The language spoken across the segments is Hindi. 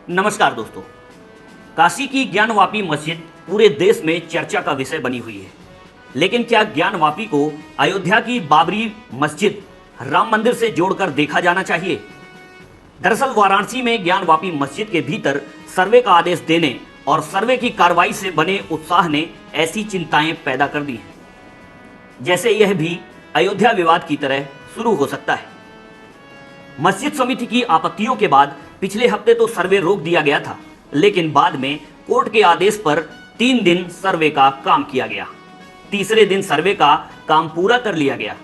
नमस्कार दोस्तों। काशी की ज्ञानवापी मस्जिद पूरे देश में चर्चा का विषय बनी हुई है, लेकिन क्या ज्ञानवापी को अयोध्या की बाबरी मस्जिद राम मंदिर से जोड़कर देखा जाना चाहिए? दरअसल वाराणसी में ज्ञानवापी मस्जिद के भीतर सर्वे का आदेश देने और सर्वे की कार्रवाई से बने उत्साह ने ऐसी चिंताएं पैदा कर दी हैं, जैसे यह भी अयोध्या विवाद की तरह शुरू हो सकता है। मस्जिद समिति की आपत्तियों के बाद पिछले हफ्ते तो सर्वे रोक दिया गया था, लेकिन बाद में कोर्ट के आदेश पर 3 दिन सर्वे का काम किया गया। तीसरे दिन सर्वे का काम पूरा कर लिया गया।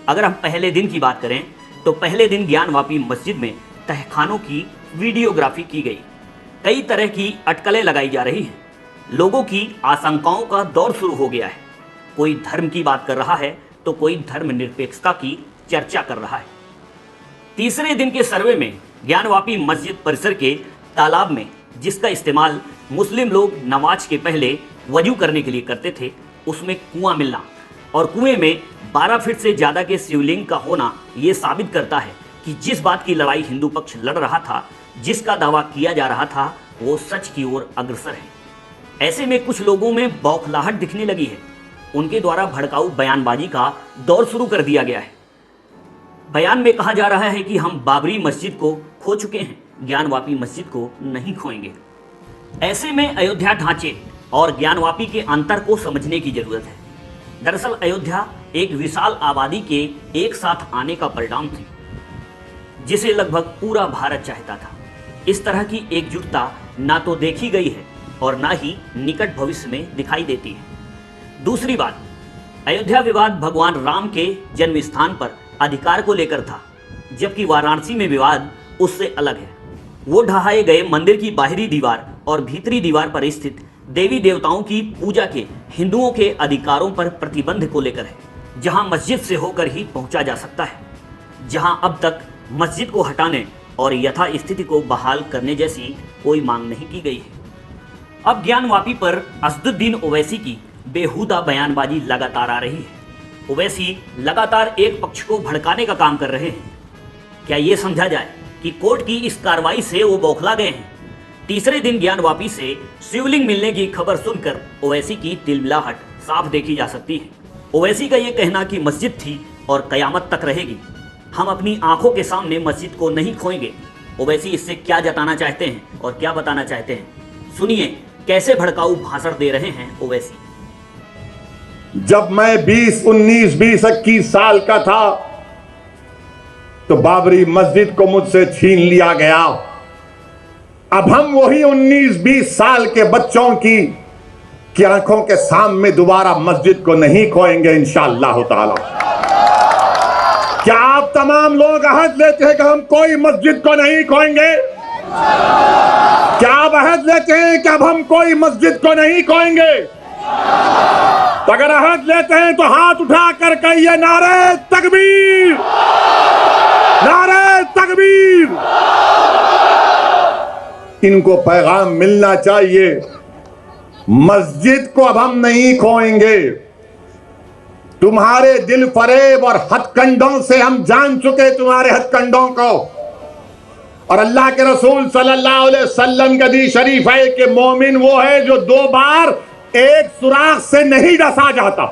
अगर हम पहले दिन की बात करें तो पहले दिन ज्ञानवापी मस्जिद में तहखानों की वीडियोग्राफी की गई। कई तरह की अटकलें लगाई जा रही हैं। लोगों की आशंकाओं का दौर शुरू हो गया है। कोई धर्म की बात कर रहा है तो कोई धर्मनिरपेक्षता की चर्चा कर रहा है। तीसरे दिन के सर्वे में ज्ञानवापी मस्जिद परिसर के तालाब में, जिसका इस्तेमाल मुस्लिम लोग नमाज के पहले वजू करने के लिए करते थे, उसमें कुआं मिलना और कुएं में 12 फीट से ज़्यादा के शिवलिंग का होना ये साबित करता है कि जिस बात की लड़ाई हिंदू पक्ष लड़ रहा था, जिसका दावा किया जा रहा था, वो सच की ओर अग्रसर है। ऐसे में कुछ लोगों में बौखलाहट दिखने लगी है। उनके द्वारा भड़काऊ बयानबाजी का दौर शुरू कर दिया गया है। बयान में कहा जा रहा है कि हम बाबरी मस्जिद को खो चुके हैं, ज्ञानवापी मस्जिद को नहीं खोएंगे। ऐसे में अयोध्या ढांचे और ज्ञानवापी के अंतर को समझने की जरूरत है। दरअसल अयोध्या एक विशाल आबादी के एक साथ आने का परिणाम थी, जिसे लगभग पूरा भारत चाहता था। इस तरह की एकजुटता ना तो देखी गई है और ना ही निकट भविष्य में दिखाई देती है। दूसरी बात, अयोध्या विवाद भगवान राम के जन्म स्थान पर अधिकार को लेकर था, जबकि वाराणसी में विवाद उससे अलग है। वो ढहाए गए मंदिर की बाहरी दीवार और भीतरी दीवार पर स्थित देवी देवताओं की पूजा के हिंदुओं के अधिकारों पर प्रतिबंध को लेकर है, जहां मस्जिद से होकर ही पहुंचा जा सकता है, जहां अब तक मस्जिद को हटाने और यथास्थिति को बहाल करने जैसी कोई मांग नहीं की गई है। अब ज्ञानवापी पर असदुद्दीन ओवैसी की बेहुदा बयानबाजी लगातार आ रही है। ओवैसी लगातार एक पक्ष को भड़काने का काम कर रहे हैं। क्या ये समझा जाए कि कोर्ट की इस कार्रवाई से वो बौखला गए हैं? तीसरे दिन ज्ञानवापी से शिवलिंग मिलने की खबर सुनकर ओवैसी की तिलमिलाहट साफ देखी जा सकती है। ओवैसी का ये कहना कि मस्जिद थी और कयामत तक रहेगी, हम अपनी आंखों के सामने मस्जिद को नहीं खोएंगे। ओवैसी इससे क्या जताना चाहते हैं और क्या बताना चाहते हैं, सुनिए कैसे भड़काऊ भाषण दे रहे हैं ओवैसी। जब मैं 20, 19, 20, 21 साल का था तो बाबरी मस्जिद को मुझसे छीन लिया गया। अब हम वही 19, 20 साल के बच्चों की आंखों के सामने दोबारा मस्जिद को नहीं खोएंगे इंशाअल्लाह ताला। क्या आप तमाम लोग अहद लेते हैं कि हम कोई मस्जिद को नहीं खोएंगे? क्या आप अहद लेते हैं कि अब हम कोई मस्जिद को नहीं खोएंगे? तो अगर अहद लेते हैं तो हाथ उठा कर कहिए नारे तकबीर, नारे तकबीर। इनको पैगाम मिलना चाहिए, मस्जिद को अब हम नहीं खोएंगे। तुम्हारे दिल फरेब और हथकंडों से हम जान चुके तुम्हारे हथकंडों को। और अल्लाह के रसूल सल्लल्लाहु अलैहि वसल्लम का हदीस शरीफ है कि मोमिन वो है जो 2 बार एक सुराख से नहीं डसा जाता।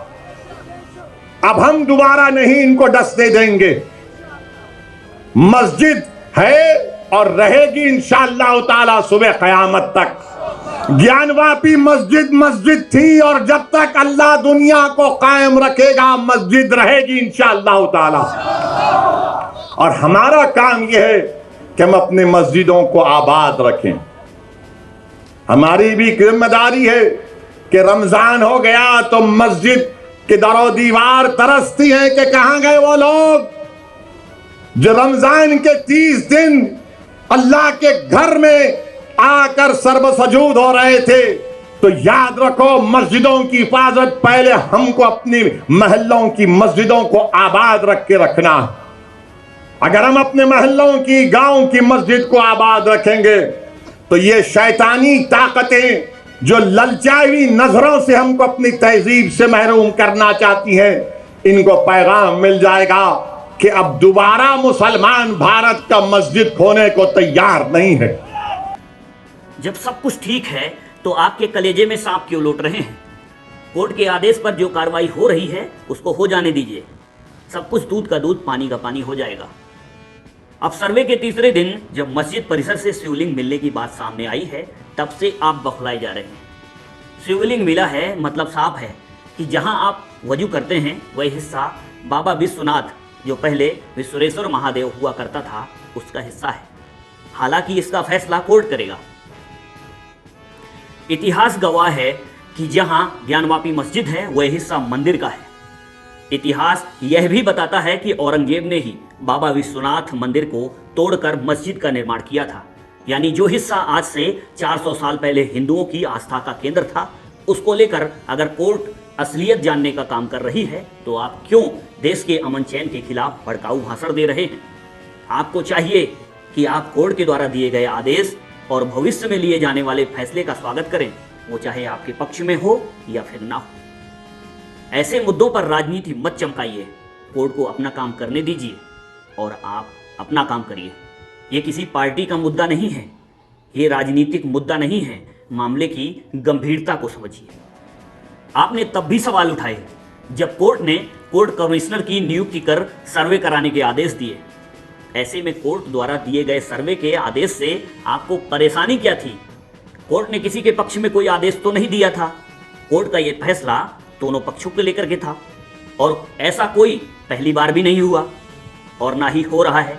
अब हम दोबारा नहीं इनको डसने देंगे। मस्जिद है और रहेगी इंशाअल्लाह ताला सुबह क़यामत तक। ज्ञानवापी मस्जिद मस्जिद थी और जब तक अल्लाह दुनिया को कायम रखेगा मस्जिद रहेगी इंशाअल्लाह ताला। और हमारा काम यह है कि हम अपने मस्जिदों को आबाद रखें। हमारी भी जिम्मेदारी है कि रमजान हो गया तो मस्जिद के दरो दीवार तरसती हैं कि कहां गए वो लोग जो रमजान के 30 दिन अल्लाह के घर में आकर सर्वसजूद हो रहे थे। तो याद रखो, मस्जिदों की हिफाजत पहले हमको अपनी महल्लों की मस्जिदों को आबाद रख के रखना। अगर हम अपने महल्लों की, गांव की मस्जिद को आबाद रखेंगे तो ये शैतानी ताकतें जो ललचाई नजरों से हमको अपनी तहजीब से महरूम करना चाहती हैं, इनको पैगाम मिल जाएगा कि अब दोबारा मुसलमान भारत का मस्जिद खोने को तैयार नहीं है। जब सब कुछ ठीक है तो आपके कलेजे में सांप क्यों लौट रहे हैं? कोर्ट के आदेश पर जो कार्रवाई हो रही है उसको हो जाने दीजिए। सब कुछ दूध का दूध पानी का पानी हो जाएगा। अब सर्वे के तीसरे दिन जब मस्जिद परिसर से शिवलिंग मिलने की बात सामने आई है, तब से आप बौखलाए जा रहे हैं। शिवलिंग मिला है मतलब साफ है कि जहां आप वजू करते हैं वह हिस्सा बाबा विश्वनाथ, जो पहले विश्वेश्वर महादेव हुआ करता था, उसका हिस्सा है। हालांकि इसका फैसला कोर्ट करेगा। इतिहास गवाह है कि जहां ज्ञानवापी मस्जिद है वह हिस्सा मंदिर का है। इतिहास यह भी बताता है कि औरंगजेब ने ही बाबा विश्वनाथ मंदिर को तोड़कर मस्जिद का निर्माण किया था। यानी जो हिस्सा आज से 400 साल पहले हिंदुओं की आस्था का केंद्र था, उसको लेकर अगर कोर्ट असलियत जानने का काम कर रही है तो आप क्यों देश के अमन चैन के खिलाफ भड़काऊ भाषण दे रहे हैं? आपको चाहिए कि आप कोर्ट के द्वारा दिए गए आदेश और भविष्य में लिए जाने वाले फैसले का स्वागत करें, वो चाहे आपके पक्ष में हो या फिर ना हो। ऐसे मुद्दों पर राजनीति मत चमकाइए। कोर्ट को अपना काम करने दीजिए और आप अपना काम करिए। ये किसी पार्टी का मुद्दा नहीं है, ये राजनीतिक मुद्दा नहीं है। मामले की गंभीरता को समझिए। आपने तब भी सवाल उठाए जब कोर्ट ने कोर्ट कमिश्नर की नियुक्ति कर सर्वे कराने के आदेश दिए। ऐसे में कोर्ट द्वारा दिए गए सर्वे के आदेश से आपको परेशानी क्या थी? कोर्ट ने किसी के पक्ष में कोई आदेश तो नहीं दिया था। कोर्ट का यह फैसला दोनों पक्षों को लेकर के था और ऐसा कोई पहली बार भी नहीं हुआ और ना ही हो रहा है।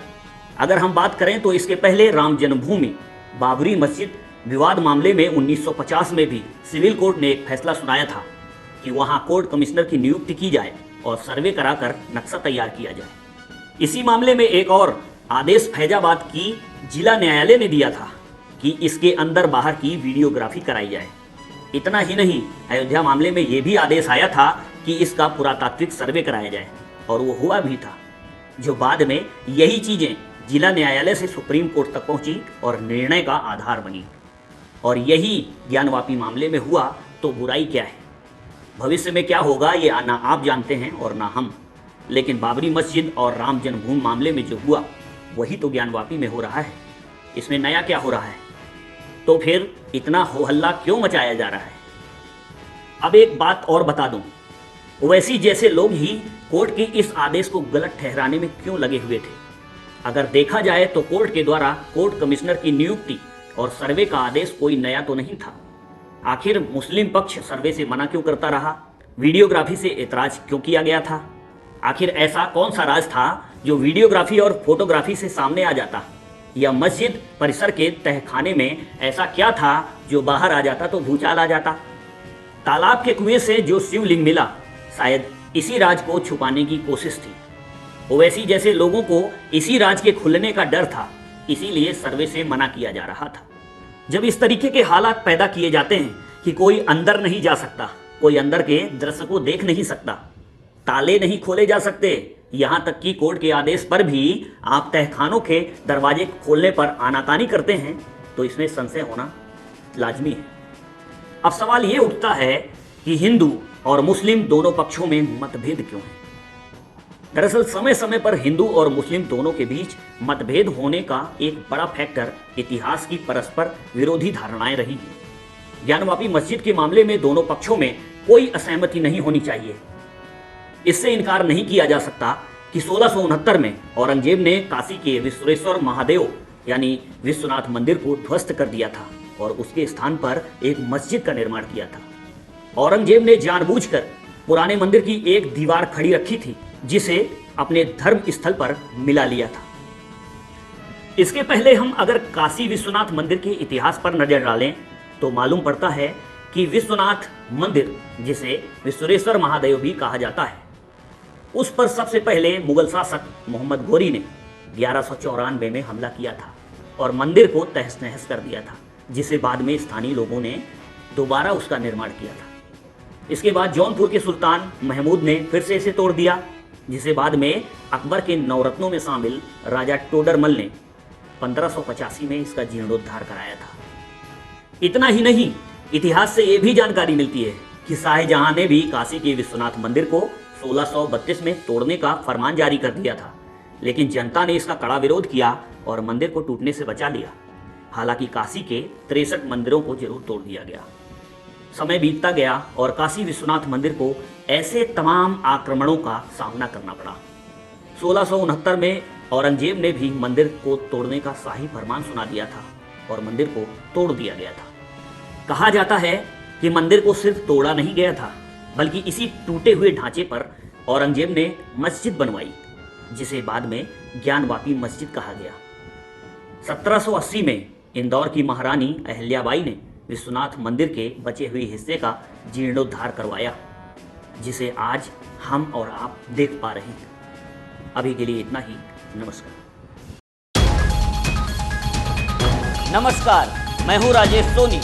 अगर हम बात करें तो इसके पहले राम जन्मभूमि बाबरी मस्जिद विवाद मामले में 1950 में भी सिविल कोर्ट ने एक फैसला सुनाया था कि वहां कोर्ट कमिश्नर की नियुक्ति की जाए और सर्वे कराकर नक्शा तैयार किया जाए। इसी मामले में एक और आदेश फैजाबाद की जिला न्यायालय ने दिया था कि इसके अंदर बाहर की वीडियोग्राफी कराई जाए। इतना ही नहीं, अयोध्या मामले में यह भी आदेश आया था कि इसका पुरातात्विक सर्वे कराया जाए और वो हुआ भी था, जो बाद में यही चीजें जिला न्यायालय से सुप्रीम कोर्ट तक पहुंची और निर्णय का आधार बनी। और यही ज्ञानवापी मामले में हुआ तो बुराई क्या है? भविष्य में क्या होगा ये ना आप जानते हैं और ना हम, लेकिन बाबरी मस्जिद और राम जन्मभूमि मामले में जो हुआ वही तो ज्ञानवापी में हो रहा है। इसमें नया क्या हो रहा है? तो फिर इतना हो हल्ला क्यों मचाया जा रहा है? अब एक बात और बता दूं, ओवैसी जैसे लोग ही कोर्ट के इस आदेश को गलत ठहराने में क्यों लगे हुए थे? अगर देखा जाए तो कोर्ट के द्वारा कोर्ट कमिश्नर की नियुक्ति और सर्वे का आदेश कोई नया तो नहीं था। आखिर मुस्लिम पक्ष सर्वे से मना क्यों करता रहा? वीडियोग्राफी से एतराज क्यों किया गया था? आखिर ऐसा कौन सा राज था जो वीडियोग्राफी और फोटोग्राफी से सामने आ जाता? या मस्जिद परिसर के तहखाने में ऐसा क्या था जो बाहर आ जाता तो भूचाल आ जाता? तालाब के कुएं से जो शिवलिंग मिला, शायद इसी राज को छुपाने की कोशिश थी। ओवैसी जैसे लोगों को इसी राज के खुलने का डर था, इसीलिए सर्वे से मना किया जा रहा था। जब इस तरीके के हालात पैदा किए जाते हैं कि कोई अंदर नहीं जा सकता, कोई अंदर के दृश्य को देख नहीं सकता, ताले नहीं खोले जा सकते, यहां तक कि कोर्ट के आदेश पर भी आप तहखानों के दरवाजे खोलने पर आनाकानी करते हैं, तो इसमें संशय होना लाजमी है। अब सवाल ये उठता है कि हिंदू और मुस्लिम दोनों पक्षों में मतभेद क्यों है? दरअसल समय समय पर हिंदू और मुस्लिम दोनों के बीच मतभेद होने का एक बड़ा फैक्टर इतिहास की परस्पर विरोधी धारणाएं रही हैं। ज्ञानवापी मस्जिद के मामले में दोनों पक्षों में कोई असहमति नहीं होनी चाहिए। इससे इनकार नहीं किया जा सकता कि 1669 में औरंगजेब ने काशी के विश्वेश्वर महादेव यानी विश्वनाथ मंदिर को ध्वस्त कर दिया था और उसके स्थान पर एक मस्जिद का निर्माण किया था। औरंगजेब ने जानबूझकर पुराने मंदिर की एक दीवार खड़ी रखी थी जिसे अपने धर्म स्थल पर मिला लिया था। इसके पहले हम अगर काशी विश्वनाथ मंदिर के इतिहास पर नजर डालें तो मालूम पड़ता है कि विश्वनाथ मंदिर, जिसे विश्वेश्वर महादेव भी कहा जाता है, उस पर सबसे पहले मुगल शासक मोहम्मद गोरी ने 1194 में हमला किया था और मंदिर को तहस नहस कर दिया था, जिसे बाद में स्थानीय लोगों ने दोबारा उसका निर्माण किया था। इसके बाद जौनपुर के सुल्तान महमूद ने फिर से इसे तोड़ दिया, जिसे बाद में अकबर के नवरत्नों में शामिल राजा टोडरमल ने 1585 में इसका जीर्णोद्धार कराया था। इतना ही नहीं, इतिहास से यह भी जानकारी मिलती है कि शाहजहां ने भी काशी के विश्वनाथ मंदिर को 1632 में तोड़ने का फरमान जारी कर दिया था, लेकिन जनता ने इसका कड़ा विरोध किया और मंदिर को टूटने से बचा लिया। हालांकि काशी के 63 मंदिरों को जरूर तोड़ दिया गया। समय बीतता गया और काशी विश्वनाथ मंदिर को ऐसे तमाम आक्रमणों का सामना करना पड़ा। 1669 में औरंगजेब ने भी मंदिर को तोड़ने का शाही फरमान सुना दिया था और मंदिर को तोड़ दिया गया था। कहा जाता है कि मंदिर को सिर्फ तोड़ा नहीं गया था, बल्कि इसी टूटे हुए ढांचे पर औरंगजेब ने मस्जिद बनवाई, जिसे बाद में ज्ञानवापी मस्जिद कहा गया। 1780 में इंदौर की महारानी अहिल्याबाई ने विश्वनाथ मंदिर के बचे हुए हिस्से का जीर्णोद्धार करवाया, जिसे आज हम और आप देख पा रहे हैं। अभी के लिए इतना ही। नमस्कार। नमस्कार, मैं हूं राजेश सोनी।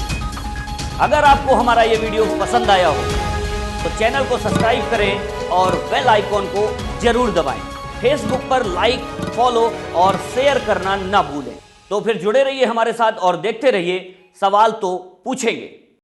अगर आपको हमारा ये वीडियो पसंद आया हो तो चैनल को सब्सक्राइब करें और बेल आइकॉन को जरूर दबाएं। फेसबुक पर लाइक, फॉलो और शेयर करना ना भूलें। तो फिर जुड़े रहिए हमारे साथ और देखते रहिए सवाल तो पूछेंगे।